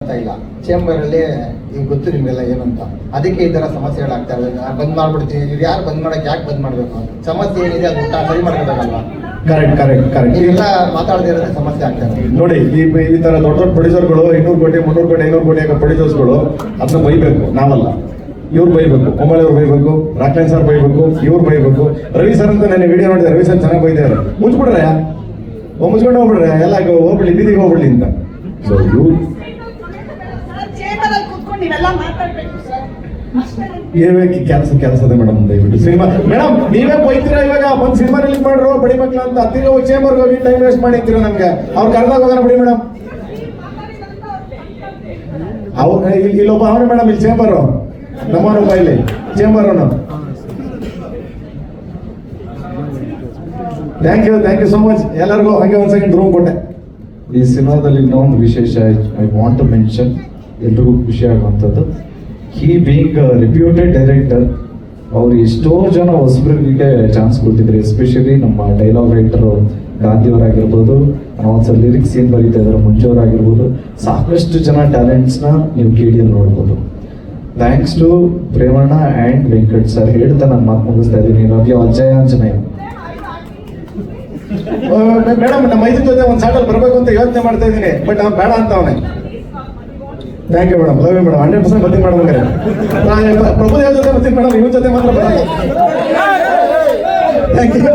ಮಾಡ್ತಾ ಇಲ್ಲ. ಚೇಂಬರ್ ಅಲ್ಲಿ ಈಗ ಗೊತ್ತು ನಿಮ್ಗೆಲ್ಲ ಏನಂತ, ಅದಕ್ಕೆ ಈ ತರ ಸಮಸ್ಯೆಗಳಾಗ್ತಾ ಇದೆ. ಬಂದ್ ಮಾಡ್ಬಿಡ್ತೀವಿ, ನೀವು ಯಾರು ಬಂದ್ ಮಾಡಕ್ ಯಾಕೆ ಬಂದ್ ಮಾಡ್ಬೇಕು? ಸಮಸ್ಯೆ ಏನಿದೆ ಅದು ಸರಿ ಮಾಡ್ಕೋಬೇಕಲ್ವಾ? ಕರೆಕ್ಟ್ ನೀವೆಲ್ಲ ಮಾತಾಡದೇ ಇರೋದೇ ಸಮಸ್ಯೆ ಆಗ್ತದೆ. ನೋಡಿ, ಈ ತರ ದೊಡ್ಡ ದೊಡ್ಡ ಪ್ರೊಡ್ಯೂಸರ್ಗಳು 200 ಕೋಟಿ 300 ಕೋಟಿ 500 ಕೋಟಿ ಆಗೋ ಪ್ರೊಡ್ಯೂಸರ್ಸ್ಗಳು ಅದನ್ನ ಬೈಬೇಕು, ನಾವಲ್ಲ. ಇವ್ರು ಬೈಬೇಕು, ಕೋಮಲ್ ಅವ್ರು ಬೈಬೇಕು, ರಾಕ್ಲೈನ್ ಸರ್ ಬೈಬೇಕು, ಇವ್ರು ಬೈಬೇಕು. ರವಿ ಸರ್ ಅಂತ ನಾನು ವಿಡಿಯೋ ನೋಡಿದೆ, ರವಿ ಸರ್ ಚೆನ್ನಾಗಿ ಬೈದಾರೆ. ಮುಚ್ಬಿಡ್ರೆ ಮುಚ್ಕೊಂಡು ಹೋಗ್ಬಿಡ್ರೆ, ಎಲ್ಲ ಹೋಗ್ಬಿಡ್ಲಿ, ಬೀದಿಗೆ ಹೋಗ್ಬಿಡ್ಲಿ ಅಂತ. ಸೊ ಇವ್ರು ಕೆಲಸದ ಮೇಡಮ್, ದಯವಿಟ್ಟು ಸಿನಿಮಾ ಮೇಡಮ್ ನೀವೇ ಬೈತೀರಾ. ಇವಾಗ ಒಂದು ಸಿನಿಮಾ ರಿಲೀಸ್ ಮಾಡ್ರು ಬಡಿ ಮಕ್ಳು ಅಂತ, ಹತ್ತಿರ ಹೋಗಿ ಚೇಂಬರ್ಗೆ ಹೋಗಿ ಟೈಮ್ ವೇಸ್ಟ್ ಮಾಡಿರ್ತೀರ ನಮ್ಗೆ. ಅವ್ರು ಕರೆದಾಗ ಹೋಗೋಣ ಬಿಡಿ ಮೇಡಮ್. ಅವ್ರು ಇಲ್ಲೊಬ್ಬ ಅವನೇ ಮೇಡಮ್, ಇಲ್ಲಿ ಚೇಂಬರು ನಮ್ಮನೊಬ್ಬ, ಇಲ್ಲಿ ಚೇಂಬರ್ ಅವನು. ಥ್ಯಾಂಕ್ ಯು ಸೋ ಮಚ್ ಎಲ್ಲರಿಗೂ. ಹಂಗೆ ಒಂದು ಸೆಕೆಂಡ್ ರೂಮ್ ಕೊಟ್ಟೆ. ಈ ಸಿನಿಮಾದಲ್ಲಿ ಇನ್ನೊಂದು ವಿಶೇಷ ಐ ವಾಂಟ್ ಟು ಮೆನ್ಷನ್, ಎಲ್ರಿಗೂ ಖುಷಿ ಆಗುವಂಥದ್ದು, ಹಿ ಬೀಯಿಂಗ್ ರಿಪ್ಯೂಟೆಡ್ ಡೈರೆಕ್ಟರ್, ಅವ್ರು ಎಷ್ಟೋ ಜನ ಹೊಸಬರಿಗೆ ಚಾನ್ಸ್ ಕೊಟ್ಟಿದ್ರು. ಎಸ್ಪೆಷಲಿ ನಮ್ಮ ಡೈಲಾಗ್ ರೈಟರು ಗಾಂಧಿಯವರಾಗಿರ್ಬೋದು, ಒಂದ್ಸಲ ಲಿರಿಕ್ಸ್ ಏನು ಬರೀತಾ ಇದ್ದಾರೆ ಮುಂಚೆಯವರಾಗಿರ್ಬೋದು, ಸಾಕಷ್ಟು ಜನ ಟ್ಯಾಲೆಂಟ್ಸ್ನ ನೀವು KDಯಲ್ಲಿ ನೋಡ್ಬೋದು. Thanks to Premanna and Venkat sir. ಹೇಳ್ತಾ ನಾನು ಮಾತು ಮುಗಿಸ್ತಾ ಇದ್ದೀನಿ. ರವಿ ಅಜಯ ಆಂಜನೇಯ ಮೇಡಮ್, ನಮ್ಮ ಮೈದಿನ ಜೊತೆ ಒಂದು ಸಾಟಲ್ಲಿ ಬರಬೇಕು ಅಂತ ಯೋಚನೆ ಮಾಡ್ತಾ ಇದ್ದೀನಿ, ಬಟ್ ಅವ್ನು ಬೇಡ ಅಂತ ಅವನೇ. Thank you madam, love you madam. 100% ಬರ್ತೀನಿ ಮೇಡಮ್. ಹಂಗಾರೆ ಪ್ರಭುದೇವ ಜೊತೆ ಬರ್ತೀನಿ ಮೇಡಮ್, ಇವ್ರ ಜೊತೆ ಮಾತ್ರ ಬರಲ್ಲ. Thank you.